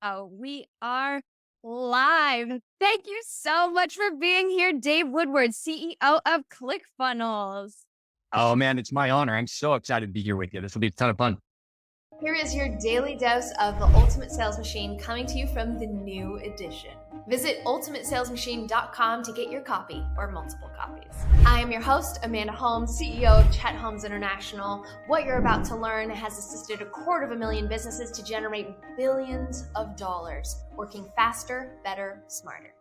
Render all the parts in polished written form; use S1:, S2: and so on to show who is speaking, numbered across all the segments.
S1: Oh, we are live. Thank you so much for being here, Dave Woodward, CEO of ClickFunnels.
S2: Oh man, it's my honor. I'm so excited to be here with you. This will be a ton of fun.
S3: Here is your daily dose of the Ultimate Sales Machine coming to you from the new edition. Visit ultimatesalesmachine.com to get your copy or multiple copies. I am your host, Amanda Holmes, CEO of Chet Holmes International. What you're about to learn has assisted 250,000 businesses to generate billions of dollars, working faster, better, smarter.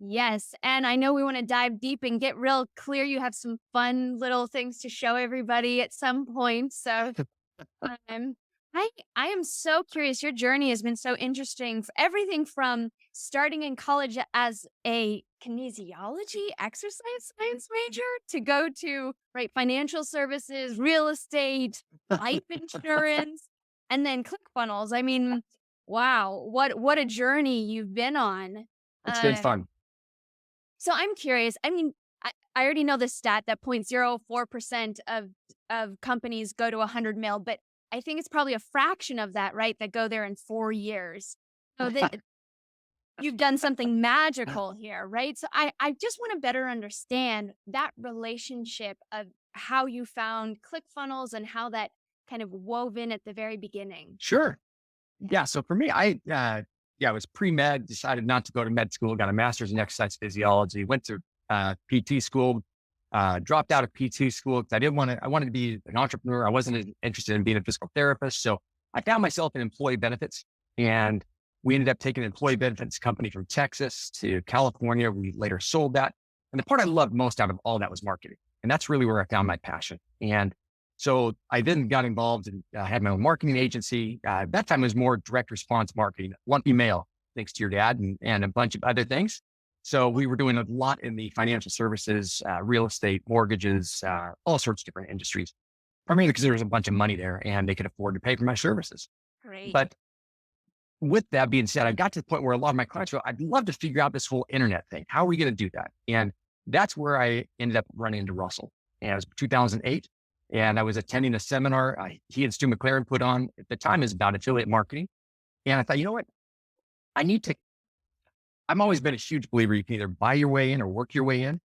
S1: Yes, and I know we want to dive deep and get real clear. You have some fun little things to show everybody at some point. So Um, I am so curious. Your journey has been so interesting. Everything from starting in college as a kinesiology exercise science major to go to right financial services, real estate, life insurance, and then ClickFunnels. I mean, wow, what a journey you've been on.
S2: It's been
S1: Uh,
S2: fun.
S1: so I'm curious. I mean, I already know the stat that 0.04% of companies go to 100 mil, but I think it's probably a fraction of that, right? That go there in 4 years. So that you've done something magical here, right? So I just want to better understand that relationship of how you found ClickFunnels and how that kind of wove in at the very beginning.
S2: Sure. Yeah. So for me, I was pre-med, decided not to go to med school, got a master's in exercise physiology, went to PT school, dropped out of PT school because I wanted to be an entrepreneur. I wasn't interested in being a physical therapist. So I found myself in employee benefits, and we ended up taking an employee benefits company from Texas to California. We later sold that. And the part I loved most out of all that was marketing. And that's really where I found my passion. And so I then got involved and had my own marketing agency. That time it was more direct response marketing, lumpy mail, thanks to your dad and a bunch of other things. So we were doing a lot in the financial services, real estate, mortgages, all sorts of different industries, primarily because there was a bunch of money there and they could afford to pay for my services.
S1: Great.
S2: But with that being said, I got to the point where a lot of my clients go, I'd love to figure out this whole internet thing. How are we going to do that? And that's where I ended up running into Russell. And it was 2008. And I was attending a seminar he and Stu McLaren put on at the time is about affiliate marketing. And I thought, you know what? I need to, I've always been a huge believer. You can either buy your way in or work your way in.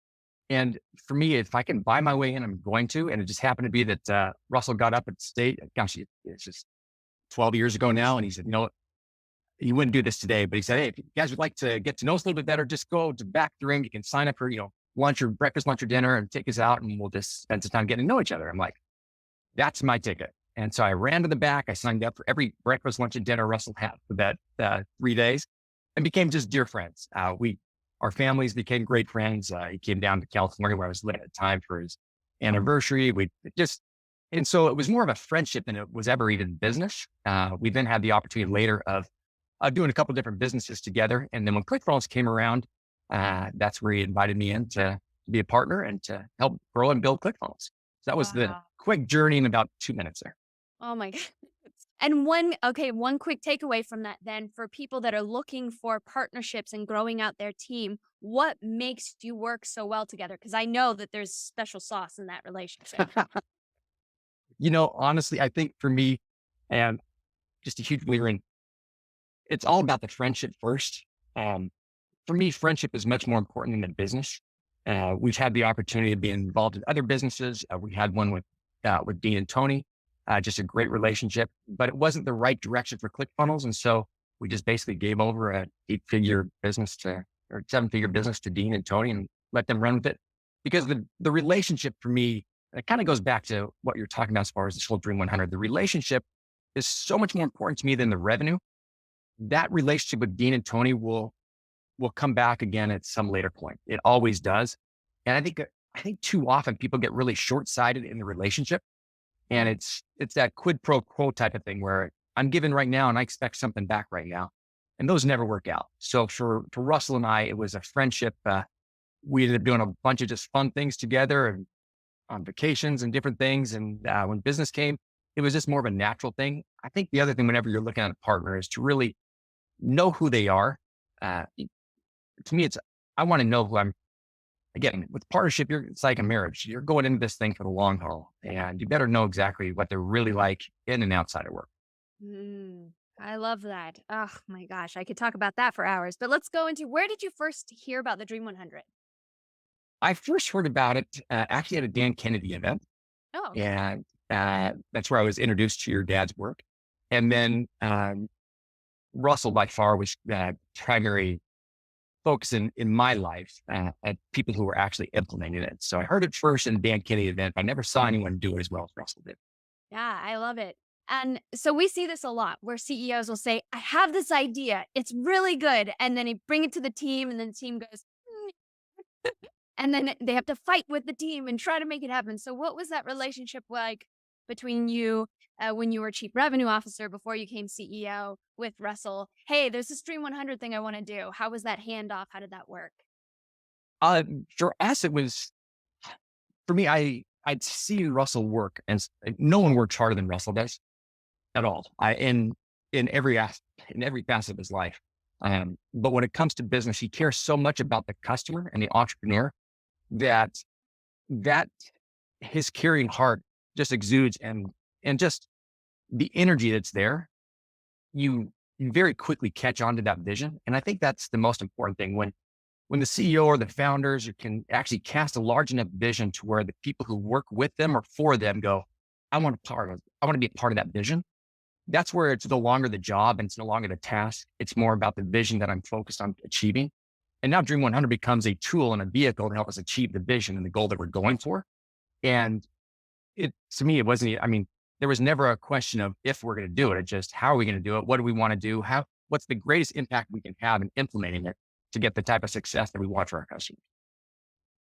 S2: And for me, if I can buy my way in, I'm going to. And it just happened to be that Russell got up at state, gosh, it's just 12 years ago now. And he said, you know what? He wouldn't do this today, but he said, hey, if you guys would like to get to know us a little bit better, just go to back the ring. You can sign up for, lunch or breakfast, lunch or dinner and take us out and we'll just spend some time getting to know each other. I'm like, that's my ticket. And so I ran to the back. I signed up for every breakfast, lunch, and dinner Russell had for that 3 days and became just dear friends. Our families became great friends. He came down to California where I was living at the time for his anniversary. And so it was more of a friendship than it was ever even business. We then had the opportunity later of doing a couple of different businesses together. And then when ClickFunnels came around, that's where he invited me in to be a partner and to help grow and build ClickFunnels. So that was the
S1: Wow.
S2: quick journey in about 2 minutes there.
S1: Oh my god. And one quick takeaway from that then for people that are looking for partnerships and growing out their team, what makes you work so well together? Because I know that there's special sauce in that relationship.
S2: Honestly, I think for me, and just a huge believer in, it's all about the friendship first. For me, friendship is much more important than the business. We've had the opportunity to be involved in other businesses. We had one with Dean and Tony, just a great relationship, but it wasn't the right direction for ClickFunnels. And so we just basically gave over a 7-figure business to Dean and Tony and let them run with it. Because the relationship for me, it kind of goes back to what you're talking about as far as this whole Dream 100. The relationship is so much more important to me than the revenue. That relationship with Dean and Tony will come back again at some later point. It always does. And I think too often people get really short-sighted in the relationship. And it's that quid pro quo type of thing where I'm giving right now and I expect something back right now. And those never work out. So for Russell and I, it was a friendship. We ended up doing a bunch of just fun things together and on vacations and different things. And when business came, it was just more of a natural thing. I think the other thing whenever you're looking at a partner is to really know who they are. To me, I want to know who I'm. Again, with partnership, it's like a marriage. You're going into this thing for the long haul, and you better know exactly what they're really like in and outside of work.
S1: Mm. I love that. Oh my gosh, I could talk about that for hours. But let's go into, where did you first hear about the Dream 100?
S2: I first heard about it actually at a Dan Kennedy event.
S1: Oh, okay.
S2: And that's where I was introduced to your dad's work. And then Russell by far was primary focus in my life at people who were actually implementing it. So I heard it first in the Dan Kennedy event. I never saw anyone do it as well as Russell did.
S1: Yeah, I love it. And so we see this a lot where CEOs will say, I have this idea. It's really good. And then they bring it to the team, and then the team goes, "Mm." And then they have to fight with the team and try to make it happen. So, what was that relationship like between you when you were chief revenue officer before you came CEO with Russell? Hey, there's this Dream 100 thing I want to do. How was that handoff? How did that work?
S2: Uh, for us, it was for me. I'd see Russell work, and no one works harder than Russell does at all. In every in every facet of his life. But when it comes to business, he cares so much about the customer and the entrepreneur that that his caring heart just exudes, and just the energy that's there, you very quickly catch on to that vision. And I think that's the most important thing when the CEO or the founders can actually cast a large enough vision to where the people who work with them or for them go, I want to be a part of that vision. That's where it's no longer the job and it's no longer the task. It's more about the vision that I'm focused on achieving. And now Dream 100 becomes a tool and a vehicle to help us achieve the vision and the goal that we're going for. And to me, it wasn't, I mean, there was never a question of if we're going to do it. It's just, how are we going to do it? What do we want to do? What's the greatest impact we can have in implementing it to get the type of success that we want for our customers?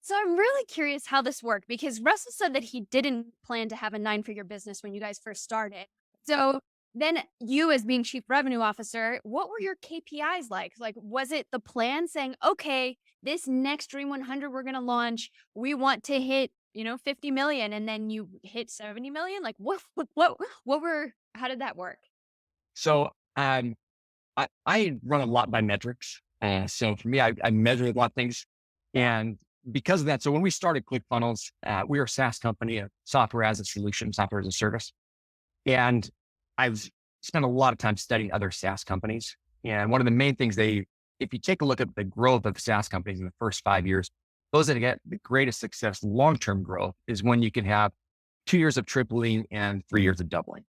S1: So I'm really curious how this worked, because Russell said that he didn't plan to have a nine-figure business when you guys first started. So then you, as being chief revenue officer, what were your KPIs like? Like, was it the plan saying, okay, this next Dream 100 we're going to launch, we want to hit, 50 million, and then you hit 70 million? Like, how did that work?
S2: So I run a lot by metrics. So for me, I measure a lot of things. And because of that, so when we started ClickFunnels, we were a SaaS company, a software as a solution, software as a service. And I've spent a lot of time studying other SaaS companies. And one of the main things if you take a look at the growth of SaaS companies in the first 5 years, those that get the greatest success, long-term growth, is when you can have 2 years of tripling and 3 years of doubling.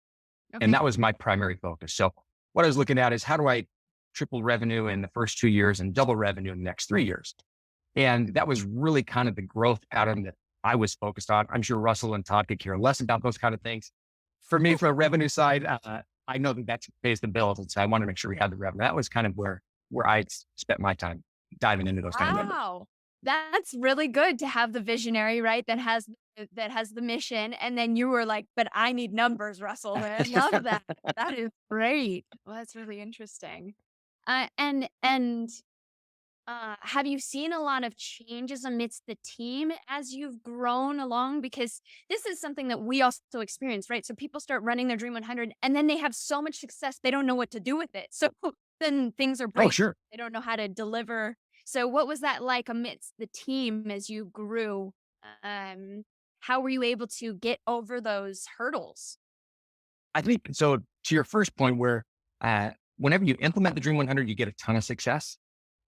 S2: And
S1: Okay.
S2: that was my primary focus. So what I was looking at is, how do I triple revenue in the first 2 years and double revenue in the next 3 years? And that was really kind of the growth pattern that I was focused on. I'm sure Russell and Todd could care less about those kind of things. For me, from a revenue side, I know that pays the bills. And so I wanted to make sure we had the revenue. That was kind of where I spent my time diving into those kind of numbers.
S1: Wow. That's really good to have the visionary, right? That has the mission. And then you were like, but I need numbers, Russell. I love that. That is great. Well, that's really interesting. And have you seen a lot of changes amidst the team as you've grown along? Because this is something that we also experience, right? So people start running their Dream 100, and then they have so much success, they don't know what to do with it. So then things are
S2: Oh,
S1: breaking.
S2: sure.
S1: They don't know how to deliver. So what was that like amidst the team as you grew? Um, how were you able to get over those hurdles?
S2: I think so. To your first point, where whenever you implement the Dream 100, you get a ton of success.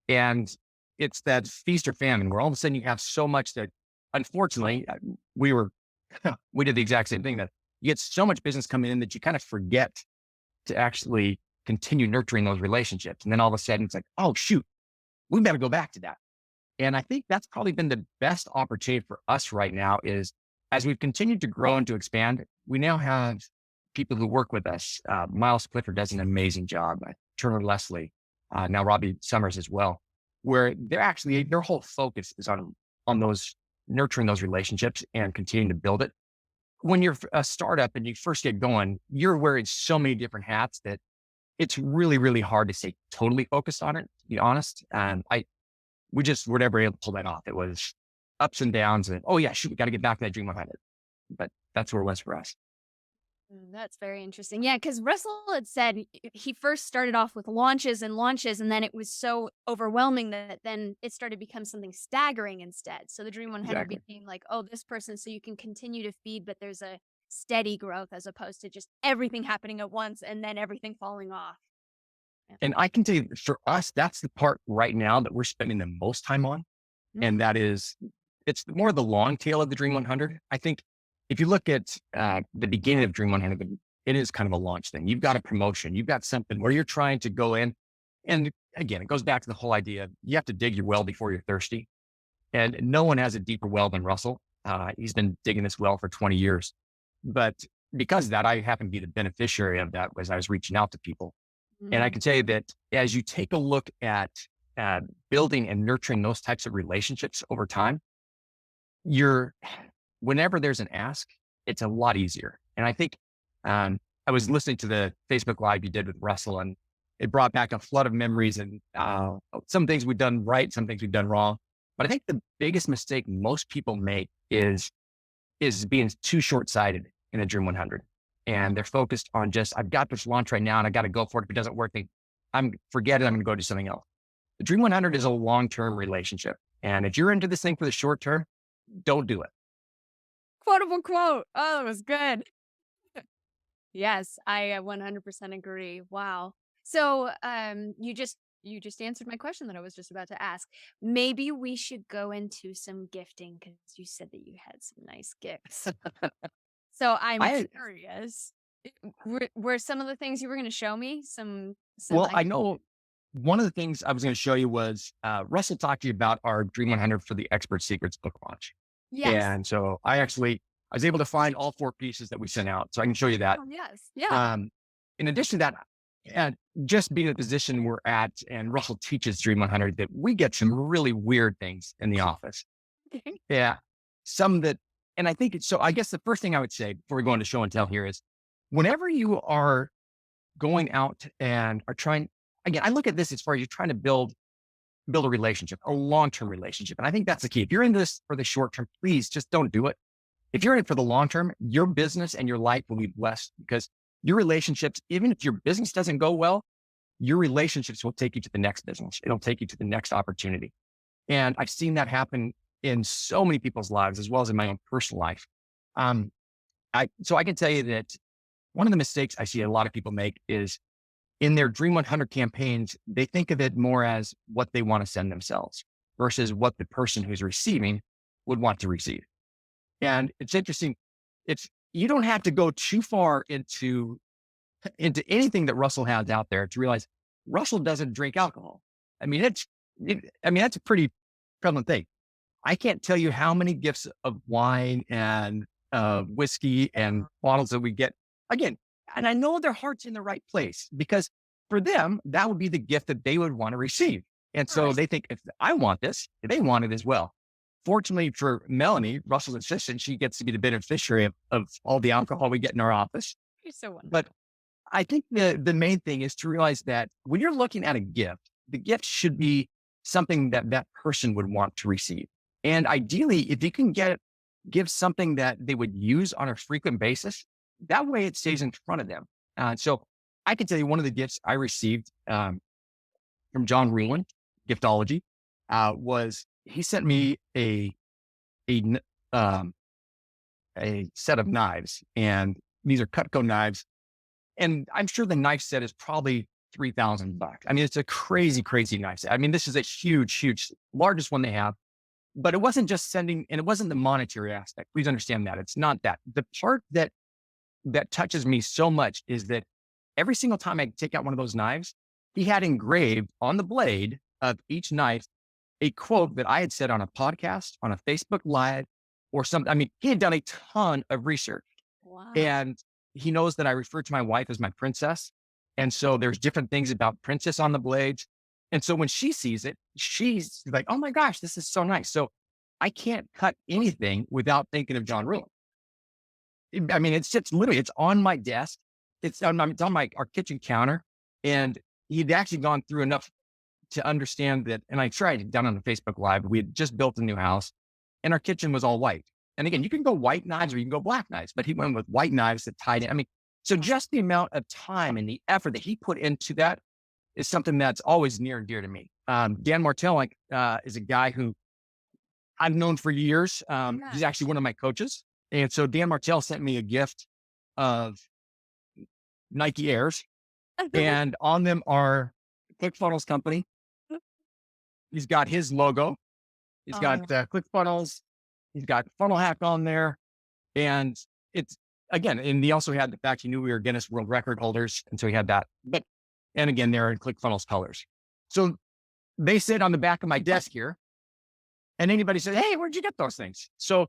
S2: And it's that feast or famine where all of a sudden you have so much that, unfortunately, we were, we did the exact same thing, that you get so much business coming in that you kind of forget to actually continue nurturing those relationships. And then all of a sudden it's like, oh, shoot, we better go back to that. And I think that's probably been the best opportunity for us right now, is as we've continued to grow and to expand, we now have people who work with us. Miles Clifford does an amazing job. Turner Leslie, now Robbie Summers as well, where their whole focus is on those, nurturing those relationships and continuing to build it. When you're a startup and you first get going, you're wearing so many different hats that it's really, really hard to stay totally focused on it, to be honest. And we just were never able to pull that off. It was ups and downs, and, oh yeah, shoot, we got to get back to that dream behind it. But that's where it was for us.
S1: That's very interesting. Yeah, because Russell had said he first started off with launches and launches, and then it was so overwhelming that then it started to become something staggering instead. So the Dream 100
S2: Exactly.
S1: became like, oh, this person, so you can continue to feed, but there's a steady growth as opposed to just everything happening at once and then everything falling off. Yeah.
S2: And I can tell you for us, that's the part right now that we're spending the most time on. And
S1: Mm.
S2: that is, it's more the long tail of the Dream 100. I think if you look at the beginning of Dream 100, it is kind of a launch thing. You've got a promotion, you've got something where you're trying to go in. And again, it goes back to the whole idea. You have to dig your well before you're thirsty. And no one has a deeper well than Russell. He's been digging this well for 20 years. But because of that, I happen to be the beneficiary of that as I was reaching out to people. And I
S1: Mm.
S2: can tell you that as you take a look at building and nurturing those types of relationships over time, you're whenever there's an ask, it's a lot easier. And I think I was listening to the Facebook Live you did with Russell, and it brought back a flood of memories and some things we've done right, some things we've done wrong. But I think the biggest mistake most people make is being too short-sighted in a Dream 100. And they're focused on just, I've got this launch right now and I got to go for it. If it doesn't work, forget it. I'm going to go do something else. The Dream 100 is a long-term relationship. And if you're into this thing for the short term, don't do it.
S1: Quotable quote. Oh, that was good. Yes, I 100% agree. Wow. So, you just answered my question that I was just about to ask. Maybe we should go into some gifting because you said that you had some nice gifts. So I'm
S2: I
S1: curious. Were some of the things you were going to show me some
S2: Well,
S1: I
S2: I know one of the things I was going to show you was Russell talked to you about our Dream 100 for the Expert Secrets book launch.
S1: Yes.
S2: And so I was able to find all 4 pieces that we sent out. So I can show you that.
S1: Oh, yes. Yeah.
S2: Um, in addition to that, and just being in the position we're at, and Russell teaches Dream 100, that we get some really weird things in the office. Yeah. Some that, and I think it's so, I guess the first thing I would say before we go into show and tell here is whenever you are going out and are trying, again, I look at this as far as you're trying to build a relationship, a long-term relationship. And I think that's the key. If you're in this for the short term, please just don't do it. If you're in it for the long term, your business and your life will be blessed because your relationships, even if your business doesn't go well, your relationships will take you to the next business. It'll take you to the next opportunity. And I've seen that happen in so many people's lives, as well as in my own personal life. Um, so I can tell you that one of the mistakes I see a lot of people make is in their Dream 100 campaigns, they think of it more as what they want to send themselves versus what the person who's receiving would want to receive. And it's interesting. You don't have to go too far into anything that Russell has out there to realize Russell doesn't drink alcohol. I mean, that's a pretty prevalent thing. I can't tell you how many gifts of wine and whiskey and bottles that we get. Again, and I know their heart's in the right place because for them, that would be the gift that they would want to receive. And so
S1: Right.
S2: they think if I want this, they want it as well. Fortunately for Melanie, Russell's assistant, she gets to be the beneficiary of all the alcohol we get in our office.
S1: You're so wonderful.
S2: But I think the main thing is to realize that when you're looking at a gift, the gift should be something that that person would want to receive. And ideally, if you can give something that they would use on a frequent basis, that way it stays in front of them. So I can tell you one of the gifts I received from John Ruhlin, Giftology, was he sent me a um, a set of knives, and these are Cutco knives. And I'm sure the knife set is probably $3,000. I mean, it's a crazy, crazy knife set. I mean, this is a huge, huge, largest one they have. But it wasn't just sending, and it wasn't the monetary aspect. Please understand that it's not that. The part that touches me so much is that every single time I take out one of those knives, he had engraved on the blade of each knife a quote that I had said on a podcast, on a Facebook Live, or something. I mean, he had done a ton of research,
S1: Wow.
S2: and he knows that I refer to my wife as my princess. And so there's different things about princess on the blades. And so when she sees it, she's like, oh my gosh, this is so nice. So I can't cut anything without thinking of John Ruhlin. I mean, it's literally, it's on my desk. It's on our kitchen counter. And he'd actually gone through enough to understand that. And I tried it down on the Facebook Live. We had just built a new house and our kitchen was all white. And again, you can go white knives or you can go black knives, but he went with white knives that tied in. I mean, so just the amount of time and the effort that he put into that is something that's always near and dear to me. Dan Martell is a guy who I've known for years.
S1: Yeah.
S2: He's actually one of my coaches. And so Dan Martell sent me a gift of Nike Airs, and on them are ClickFunnels company. He's got his logo. He's got
S1: Oh,
S2: ClickFunnels. He's got Funnel Hack on there. And it's, again, and he also had the fact he knew we were Guinness World Record holders. And so he had that. But, and again, they're in ClickFunnels colors. So they sit on the back of my desk here. And anybody said, hey, where'd you get those things? So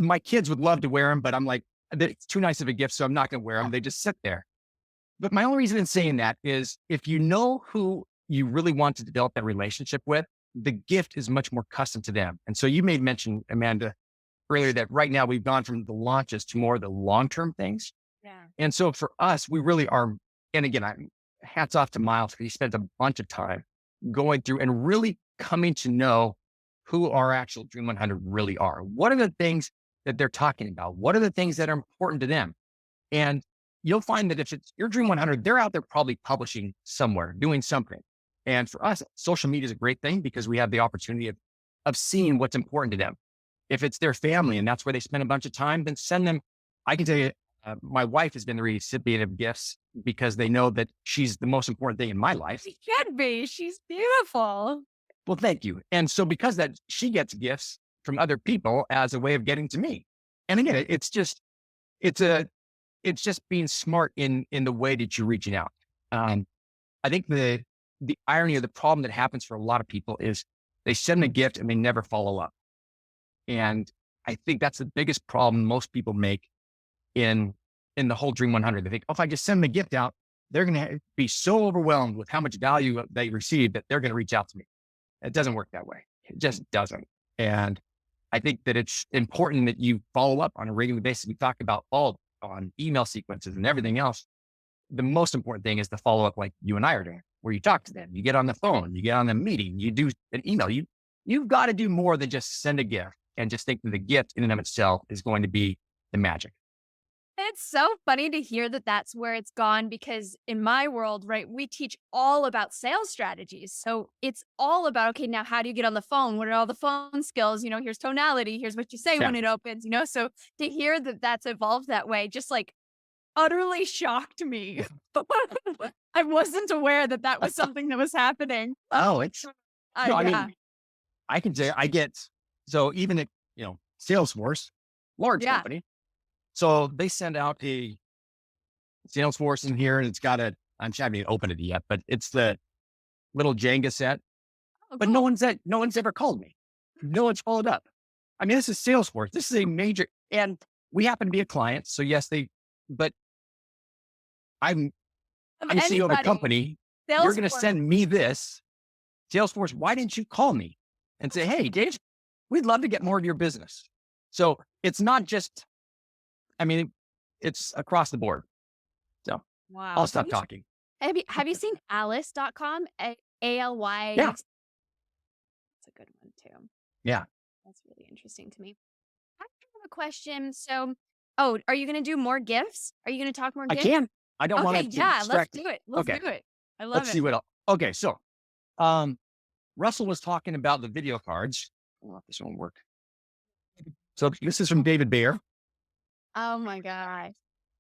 S2: my kids would love to wear them, but I'm like, it's too nice of a gift, so I'm not going to wear them. They just sit there. But my only reason in saying that is if you know who you really want to develop that relationship with, the gift is much more custom to them. And so you made mention, Amanda, earlier that right now we've gone from the launches to more of the long-term things.
S1: yeah.
S2: And so for us, we really are, and again, hats off to Miles, because he spent a bunch of time going through and really coming to know who our actual Dream 100 really are. What are the things that they're talking about? What are the things that are important to them? And you'll find that if it's your Dream 100, they're out there probably publishing somewhere, doing something. And for us, social media is a great thing because we have the opportunity of seeing what's important to them. If it's their family and that's where they spend a bunch of time, then send them. I can tell you, my wife has been the recipient of gifts because they know that she's the most important thing in my life.
S1: She should be. She's beautiful.
S2: Well, thank you. And so because that, she gets gifts from other people as a way of getting to me. And again, it's just being smart in the way that you're reaching out. I think the irony or the problem that happens for a lot of people is they send a gift and they never follow up. And I think that's the biggest problem most people make in the whole Dream 100. They think, oh, if I just send them a gift out, they're going to be so overwhelmed with how much value they receive that they're going to reach out to me. It doesn't work that way. It just doesn't. And I think that it's important that you follow up on a regular basis. We talk about all on email sequences and everything else. The most important thing is the follow up like you and I are doing, where you talk to them, you get on the phone, you get on the meeting, you do an email. You've got to do more than just send a gift and just think that the gift in and of itself is going to be the magic.
S1: It's so funny to hear that that's where it's gone because in my world, right, we teach all about sales strategies. So it's all about, okay, now how do you get on the phone? What are all the phone skills? Here's tonality. Here's what you say
S2: Yeah.
S1: when it opens, So to hear that that's evolved that way, just like utterly shocked me. I wasn't aware that that was something that was happening.
S2: Oh, it's, no, I
S1: Yeah.
S2: mean, I can say I get, so even at, Salesforce, large
S1: Yeah.
S2: company. So they send out a Salesforce in here and it's got I'm sure I haven't even opened it yet, but it's the little Jenga set,
S1: Oh,
S2: but
S1: cool.
S2: no one's ever called me. No one's followed up. I mean, this is Salesforce. This is a major, and we happen to be a client. So yes, but I'm
S1: Of
S2: the CEO of a
S1: anybody,
S2: company. You're going to
S1: Salesforce.
S2: send me this Salesforce. Why didn't you call me and say, hey, Dave, we'd love to get more of your business. So it's not just, I mean, it's across the board. So
S1: Wow.
S2: I'll stop talking.
S1: Have you seen Alice.com? ALY.
S2: Yeah.
S1: That's a good one too.
S2: Yeah.
S1: That's really interesting to me. I have a question. So, are you going to do more gifts? Are you going to talk more
S2: I
S1: gifts?
S2: can. I don't want
S1: Okay,
S2: to
S1: yeah, let's
S2: distract.
S1: do it. Let's
S2: Okay.
S1: do it. I love
S2: Let's
S1: it.
S2: see what else. Okay. So, Russell was talking about the video cards. I don't know if this one will work. So this is from David Bayer.
S1: Oh my God.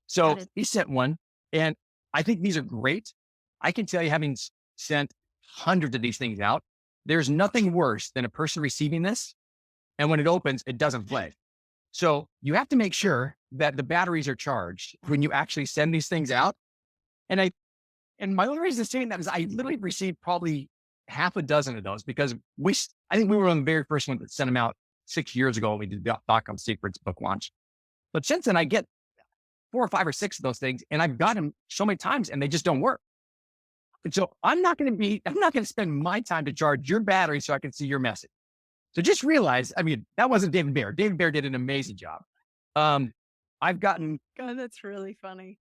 S2: So
S1: That is-
S2: he sent one, and I think these are great. I can tell you, having sent hundreds of these things out, there's nothing worse than a person receiving this, and when it opens, it doesn't play. So you have to make sure that the batteries are charged when you actually send these things out. And my only reason for saying that is I literally received probably half a dozen of those because I think we were on the very first one that sent them out 6 years ago when we did the .com Secrets book launch. But since then, I get 4 or 5 or 6 of those things, and I've got them so many times, and they just don't work. And so I'm not going to spend my time to charge your battery so I can see your message. So just realize, I mean, that wasn't David Bayer. David Bayer did an amazing job. I've gotten
S1: God, that's really funny.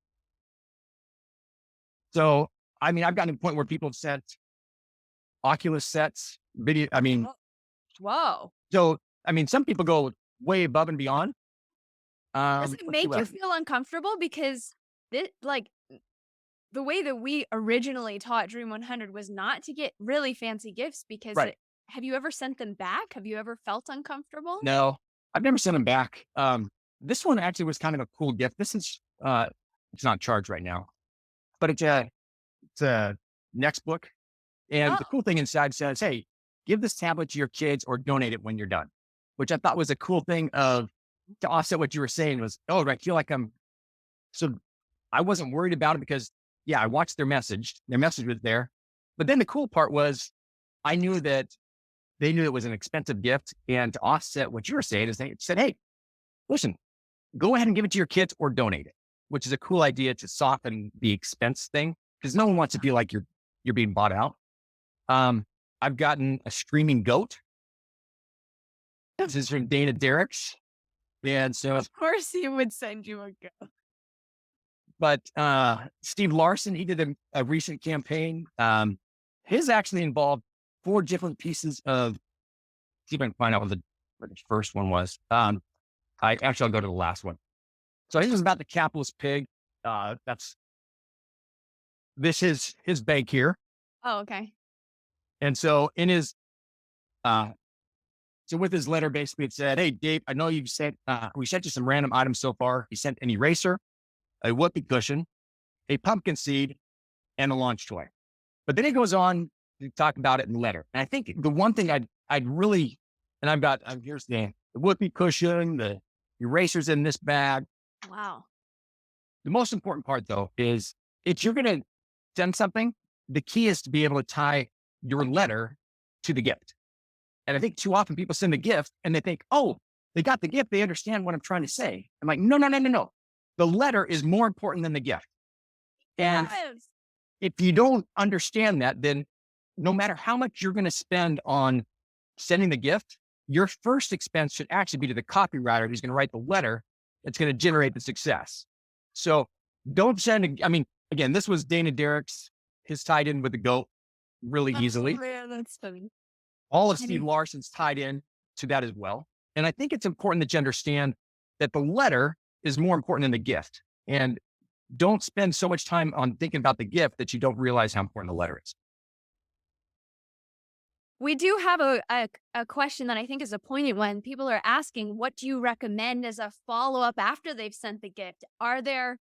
S2: So, I mean, I've gotten to the point where people have sent Oculus sets, video. I mean,
S1: Whoa.
S2: so, I mean, some people go way above and beyond.
S1: Does it
S2: let's see
S1: make
S2: what
S1: you
S2: else.
S1: feel uncomfortable? Because the way that we originally taught Dream 100 was not to get really fancy gifts because
S2: Right.
S1: have you ever sent them back? Have you ever felt uncomfortable?
S2: No, I've never sent them back. this one actually was kind of a cool gift. This is, it's not charged right now, but it's a next book. And the
S1: Oh,
S2: cool thing inside says, hey, give this tablet to your kids or donate it when you're done, which I thought was a cool thing of to offset what you were saying was, oh, I feel like so I wasn't worried about it because yeah, I watched their message was there. But then the cool part was I knew that they knew it was an expensive gift. And to offset what you were saying is they said, hey, listen, go ahead and give it to your kids or donate it, which is a cool idea to soften the expense thing because no one wants to feel like you're being bought out. I've gotten a streaming goat. This is from Dana Derricks. And so,
S1: of course he would send you a go.
S2: but Steve Larson, he did a recent campaign. His actually involved 4 different pieces of, see if I can find out what the first one was. I'll go to the last one. So this was about the capitalist pig. This is his bank here.
S1: Oh, okay.
S2: And so in his, so with his letter, basically it said, hey, Dave, I know you've sent, we sent you some random items so far. He sent an eraser, a whoopee cushion, a pumpkin seed, and a launch toy. But then he goes on to talk about it in the letter. And I think the one thing I'd really, and here's the whoopee cushion, the erasers in this bag.
S1: Wow.
S2: The most important part though, is if you're going to send something, the key is to be able to tie your letter to the gift. And I think too often people send a gift and they think, oh, they got the gift. They understand what I'm trying to say. I'm like, no, no, no, no, no. The letter is more important than the gift. And
S1: Yes.
S2: if you don't understand that, then no matter how much you're going to spend on sending the gift, your first expense should actually be to the copywriter who's going to write the letter that's going to generate the success. So don't send, again, this was Dana Derricks, his tied in with the goat really easily.
S1: Oh, man, that's funny.
S2: All of
S1: I
S2: Steve
S1: mean,
S2: Larson's tied in to that as well. And I think it's important that you understand that the letter is more important than the gift. And don't spend so much time on thinking about the gift that you don't realize how important the letter is.
S1: we do have a question that I think is a poignant one. People are asking, what do you recommend as a follow-up after they've sent the gift? Are there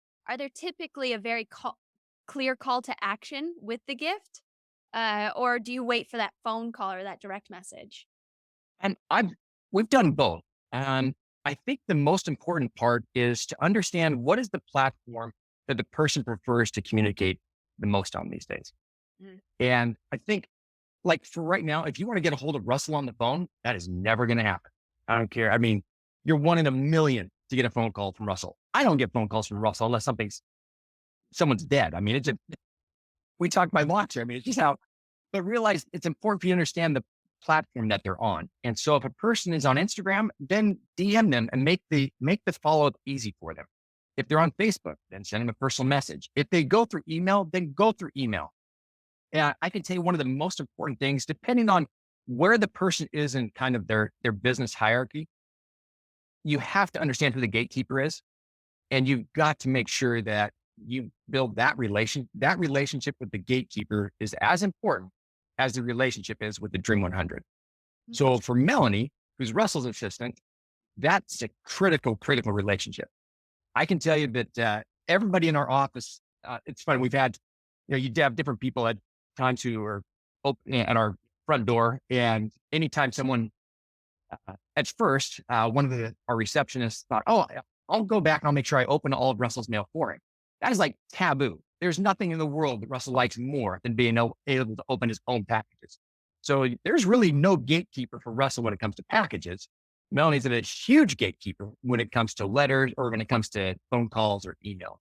S1: typically a very clear call to action with the gift? Or do you wait for that phone call or that direct message?
S2: And we've done both. I think the most important part is to understand what is the platform that the person prefers to communicate the most on these days.
S1: Mm.
S2: And I think like for right now, if you want to get a hold of Russell on the phone, that is never going to happen. I don't care. You're 1 in a million to get a phone call from Russell. I don't get phone calls from Russell unless someone's dead. We talk by watch. It's just how, but realize it's important for you to understand the platform that they're on. And so if a person is on Instagram, then DM them and make the follow-up easy for them. If they're on Facebook, then send them a personal message. If they go through email, then go through email. And I can tell you one of the most important things, depending on where the person is in kind of their business hierarchy, you have to understand who the gatekeeper is. And you've got to make sure that you build that relationship with the gatekeeper is as important as the relationship is with the Dream 100. So for Melanie, who's Russell's assistant, that's a critical relationship. I can tell you that everybody in our office, it's funny, we've had, you have different people at times who are open at our front door. And anytime someone, at first, one of our receptionists thought, oh, I'll go back and I'll make sure I open all of Russell's mail for him. That is like taboo. There's nothing in the world that Russell likes more than being able to open his own packages. So there's really no gatekeeper for Russell when it comes to packages. Melanie's a huge gatekeeper when it comes to letters or when it comes to phone calls or emails.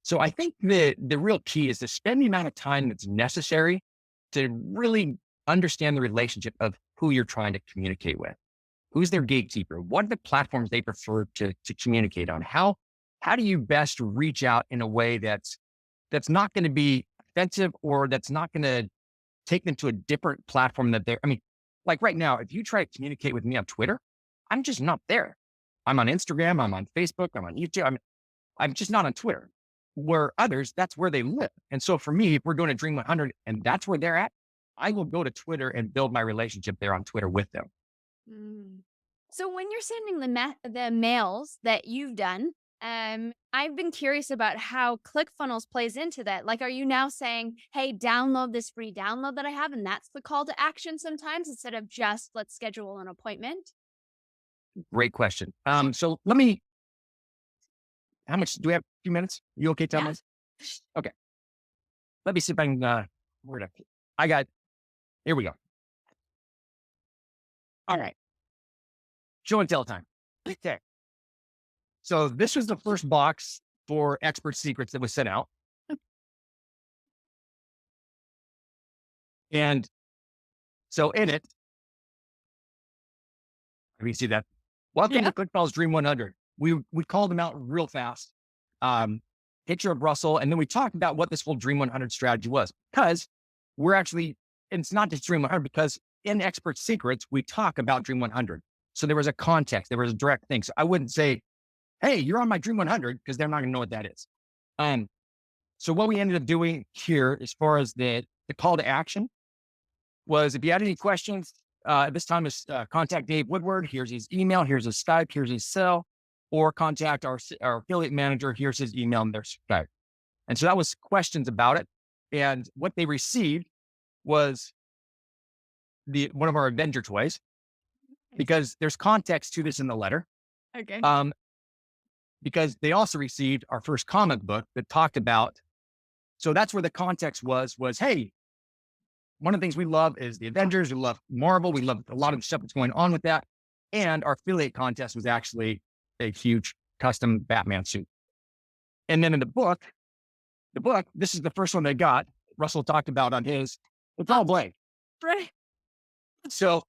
S2: So I think the real key is to spend the amount of time that's necessary to really understand the relationship of who you're trying to communicate with. Who's their gatekeeper? What are the platforms they prefer to communicate on? How do you best reach out in a way that's not going to be offensive or that's not going to take them to a different platform that like right now, if you try to communicate with me on Twitter, I'm just not there. I'm on Instagram, I'm on Facebook, I'm on YouTube. I'm just not on Twitter. Where others, that's where they live. And so for me, if we're going to Dream 100 and that's where they're at, I will go to Twitter and build my relationship there on Twitter with them.
S1: Mm. So when you're sending the mails that you've done, I've been curious about how ClickFunnels plays into that. Like, are you now saying, "Hey, download this free download that I have," and that's the call to action sometimes instead of just let's schedule an appointment?
S2: Great question. So let me, how much do we have? A few minutes? You okay,
S1: Yeah.
S2: Thomas? Okay. Let me see if I can, where did I got, here we go. All right. Show and tell time. Okay. So this was the first box for expert secrets that was sent out. And so in it, let me see that. Welcome
S1: Yeah.
S2: to ClickFunnels Dream 100. We called them out real fast. Picture of Russell, and then we talked about what this whole Dream 100 strategy was, because we're actually, and it's not just Dream 100, because in Expert Secrets we talk about Dream 100. So there was a context, there was a direct thing. So I wouldn't say, "Hey, you're on my Dream 100," because they're not going to know what that is. Um, so what we ended up doing here, as far as the call to action, was if you had any questions, this time is contact Dave Woodward. Here's his email. Here's his Skype. Here's his cell. Or contact our affiliate manager. Here's his email and their Skype. And so that was questions about it. And what they received was one of our Avenger toys, because there's context to this in the letter.
S1: Okay.
S2: Um, because they also received our first comic book that talked about. So that's where the context was, hey, one of the things we love is the Avengers. We love Marvel. We love a lot of the stuff that's going on with that. And our affiliate contest was actually a huge custom Batman suit. And then in the book, this is the first one they got. Russell talked about on his, it's all blank.
S1: Right.
S2: So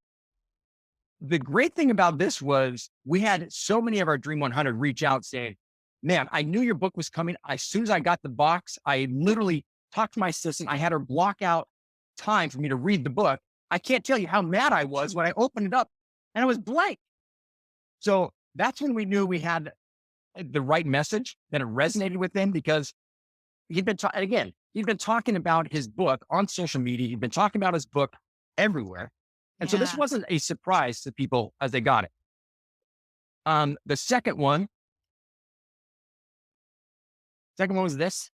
S2: the great thing about this was we had so many of our Dream 100 reach out saying, "Man, I knew your book was coming. As soon as I got the box, I literally talked to my assistant. I had her block out time for me to read the book. I can't tell you how mad I was when I opened it up and it was blank." So that's when we knew we had the right message, that it resonated with them, because he'd been talking about his book on social media. He'd been talking about his book everywhere. And so this
S1: Yeah.
S2: wasn't a surprise to people as they got it. The second one was this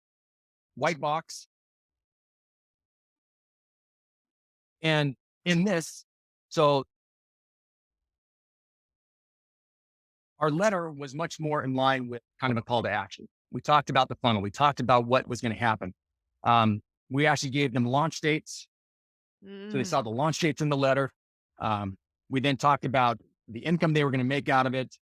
S2: white box. And in this, so our letter was much more in line with kind of a call to action. We talked about the funnel. We talked about what was going to happen. We actually gave them launch dates. So they
S1: Mm.
S2: saw the launch dates in the letter. We then talked about the income they were going to make out of it.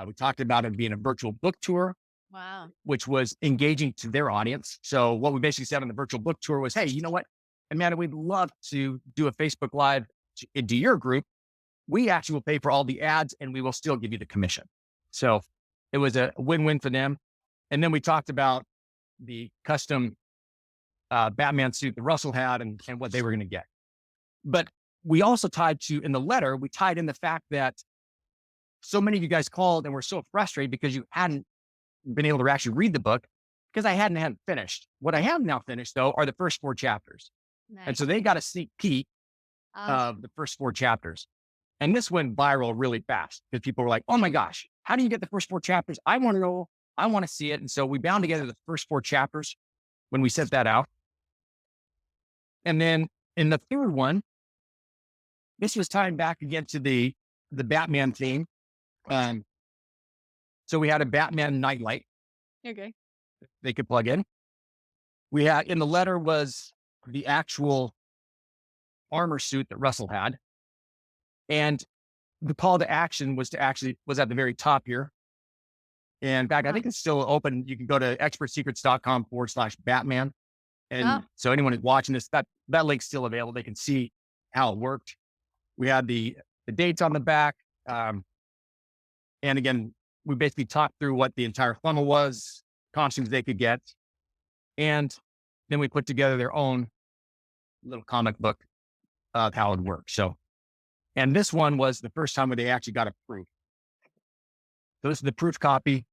S2: We talked about it being a virtual book tour,
S1: Wow.
S2: which was engaging to their audience. So what we basically said on the virtual book tour was, "Hey, you know what, Amanda, we'd love to do a Facebook Live into your group. We actually will pay for all the ads and we will still give you the commission." So it was a win-win for them. And then we talked about the custom Batman suit that Russell had and what they were going to get. But we also in the letter, we tied in the fact that so many of you guys called and were so frustrated because you hadn't been able to actually read the book, because I hadn't finished. What I have now finished, though, are the first 4 chapters. And
S1: Nice.
S2: so they got a sneak peek
S1: Uh,
S2: of the first 4 chapters. And this went viral really fast because people were like, "Oh my gosh, how do you get the first 4 chapters? I want to know. I want to see it." And so we bound together the first 4 chapters when we sent that out. And then in the third one, this was tying back again to the Batman theme. So we had a Batman nightlight
S1: okay.
S2: they could plug in. We had, in the letter, was the actual armor suit that Russell had. And the call to action was at the very top here. And in fact, I
S1: Wow.
S2: think it's still open. You can go to expertsecrets.com/Batman.
S1: Oh,
S2: And so anyone who's watching this, that link's still available. They can see how it worked. We had the dates on the back. And again, we basically talked through what the entire funnel was, costumes they could get. And then we put together their own little comic book of how it worked. So, and this one was the first time where they actually got approved. So this is the proof copy.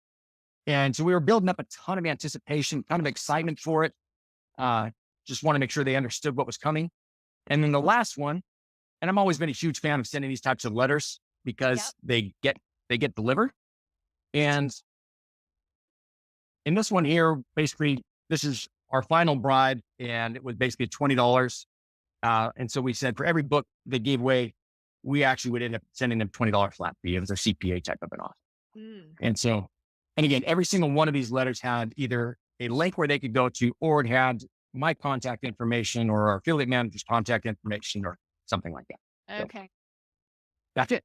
S2: And so we were building up a ton of anticipation, kind of excitement for it. Just want to make sure they understood what was coming. And then the last one, and I've always been a huge fan of sending these types of letters.
S1: Yep.
S2: because they get delivered. And in this one here, basically, this is our final bride, and it was basically $20. And so we said for every book they gave away, we actually would end up sending them $20 flat fee. It was a CPA type of an offer.
S1: Mm.
S2: And so, and again, every single one of these letters had either a link where they could go to, or it had my contact information or our affiliate manager's contact information or something like that. So
S1: Okay.
S2: that's it.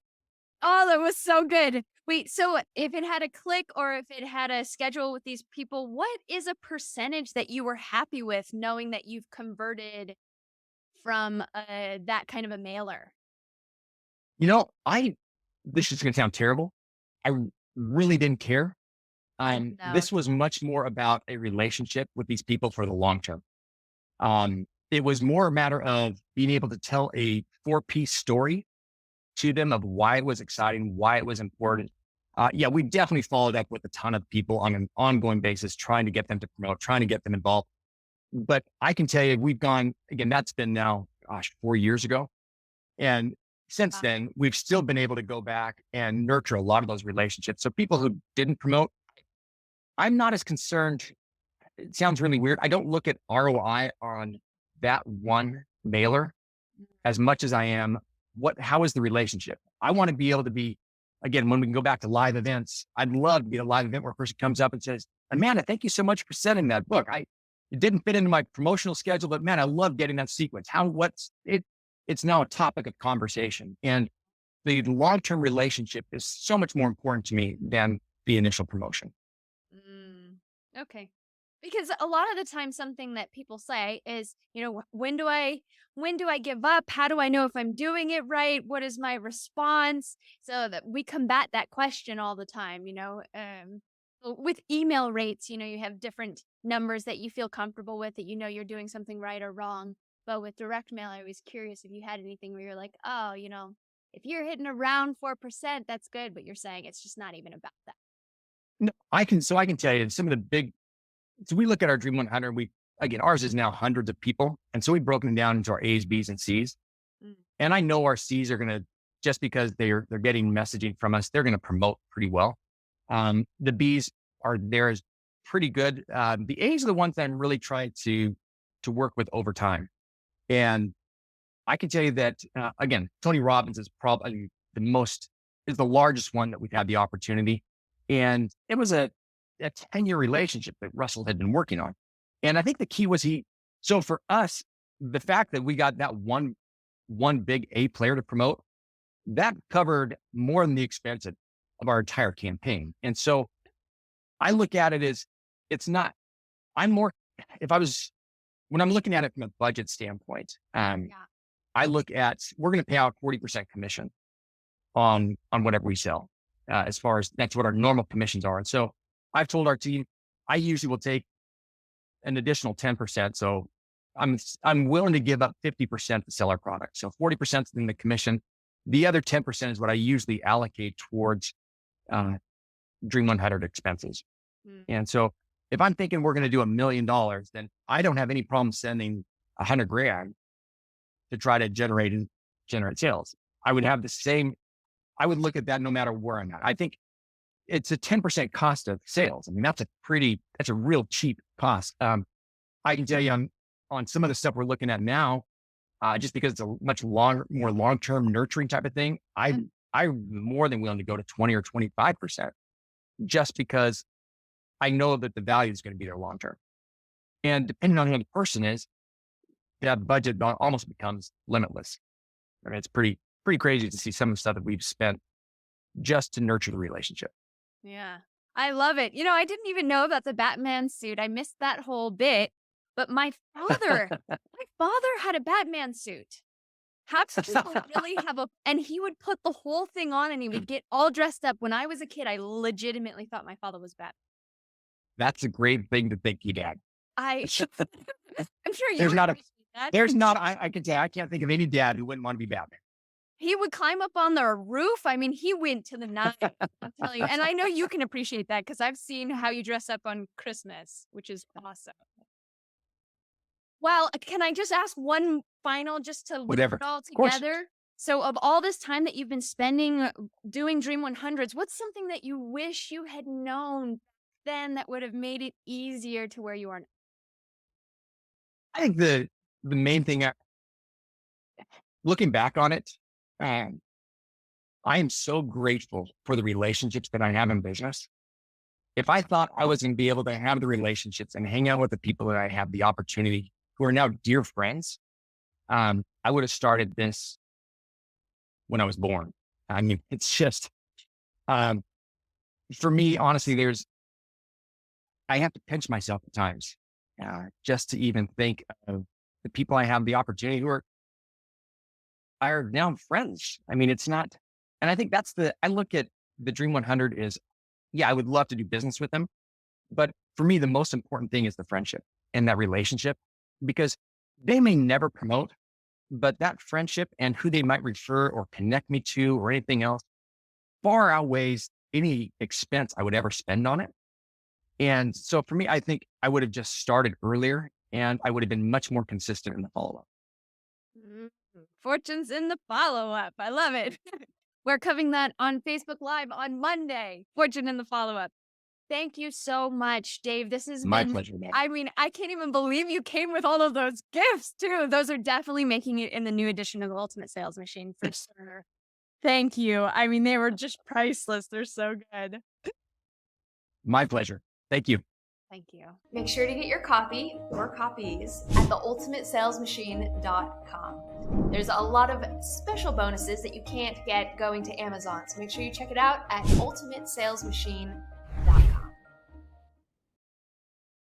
S1: Oh, that was so good. Wait, so if it had a click or if it had a schedule with these people, what is a percentage that you were happy with knowing that you've converted from that kind of a mailer?
S2: You know, this is going to sound terrible. I really didn't care.
S1: No.
S2: This was much more about a relationship with these people for the long term. It was more a matter of being able to tell a 4-piece story to them of why it was exciting, why it was important. Yeah, we definitely followed up with a ton of people on an ongoing basis, trying to get them to promote, trying to get them involved. But I can tell you, we've gone again, that's been now, 4 years ago. And since
S1: Wow.
S2: then, we've still been able to go back and nurture a lot of those relationships. So people who didn't promote, I'm not as concerned. It sounds really weird. I don't look at ROI on that one mailer as much as I am how is the relationship? I want to be able to be, again, when we can go back to live events, I'd love to be at a live event where a person comes up and says, Amanda, thank you so much for sending that book. It didn't fit into my promotional schedule, but man, I love getting that sequence. It's now a topic of conversation. And the long-term relationship is so much more important to me than the initial promotion.
S1: Mm, okay. Because a lot of the time something that people say is, when do I give up? How do I know if I'm doing it right? What is my response? So that we combat that question all the time, with email rates, you have different numbers that you feel comfortable with that you're doing something right or wrong. But with direct mail, I was curious if you had anything where you're like, oh, if you're hitting around 4%, that's good. But you're saying it's just not even about that.
S2: No, I can tell you some of the so we look at our Dream 100, again, ours is now hundreds of people. And so we've broken it down into our A's, B's, and C's.
S1: Mm.
S2: And I know our C's are going to, just because they're getting messaging from us, they're going to promote pretty well. The B's are there is pretty good. The A's are the ones that I'm really trying to work with over time. And I can tell you that, again, Tony Robbins is probably is the largest one that we've had the opportunity. And it was a 10-year relationship that Russell had been working on. And I think the key was so for us, the fact that we got that one big A player to promote, that covered more than the expense of our entire campaign. And so I look at it as it's not, I'm more, when I'm looking at it from a budget standpoint,
S1: Yeah.
S2: I look at, we're going to pay out 40% commission on whatever we sell, as far as that's what our normal commissions are. And so I've told our team, I usually will take an additional 10%. So I'm willing to give up 50% to sell our product. So 40% in the commission. The other 10% is what I usually allocate towards Dream 100 expenses.
S1: Mm.
S2: And so if I'm thinking we're going to do $1 million, then I don't have any problem sending $100,000 to try to generate sales. I would look at that no matter where I'm at. I think it's a 10% cost of sales. I mean, that's a real cheap cost. I can tell you on some of the stuff we're looking at now, just because it's a much more long-term nurturing type of thing, I'm more than willing to go to 20 or 25%, just because I know that the value is going to be there long-term. And depending on who the person is, that budget almost becomes limitless. I mean, it's pretty crazy to see some of the stuff that we've spent just to nurture the relationship.
S1: Yeah. I love it. I didn't even know about the Batman suit. I missed that whole bit. But my father had a Batman suit. How could people really and he would put the whole thing on and he would get all dressed up. When I was a kid, I legitimately thought my father was Batman.
S2: That's a great thing to think he dad.
S1: I'm sure you
S2: There's not
S1: appreciate that.
S2: I can say, I can't think of any dad who wouldn't want to be Batman.
S1: He would climb up on the roof. I mean, he went to the nines, I'm telling you. And I know you can appreciate that because I've seen how you dress up on Christmas, which is awesome. Well, can I just ask one final, just to loop
S2: Whatever.
S1: it all
S2: Of course.
S1: together? So, of all this time that you've been spending doing Dream 100s, what's something that you wish you had known then that would have made it easier to where you are now?
S2: I think the main thing, looking back on it, um, I am so grateful for the relationships that I have in business. If I thought I was going to be able to have the relationships and hang out with the people that I have the opportunity, who are now dear friends, I would have started this when I was born. I mean, it's just, um, for me, honestly, I have to pinch myself at times, just to even think of the people I have the opportunity who are now friends. I mean, it's not, and I think I look at the Dream 100 is, yeah, I would love to do business with them. But for me, the most important thing is the friendship and that relationship, because they may never promote, but that friendship and who they might refer or connect me to or anything else far outweighs any expense I would ever spend on it. And so for me, I think I would have just started earlier and I would have been much more consistent in the follow up.
S1: Mm, Fortunes in the follow up. I love it. We're covering that on Facebook Live on Monday. Fortune in the follow up. Thank you so much, Dave. This has
S2: My
S1: been,
S2: pleasure, man.
S1: I mean, I can't even believe you came with all of those gifts too. Those are definitely making it in the new edition of the Ultimate Sales Machine for sure. Thank you. I mean, they were just priceless. They're so good.
S2: My pleasure. Thank you.
S1: Thank you.
S3: Make sure to get your copy or copies at theultimatesalesmachine.com. There's a lot of special bonuses that you can't get going to Amazon, so make sure you check it out at ultimatesalesmachine.com.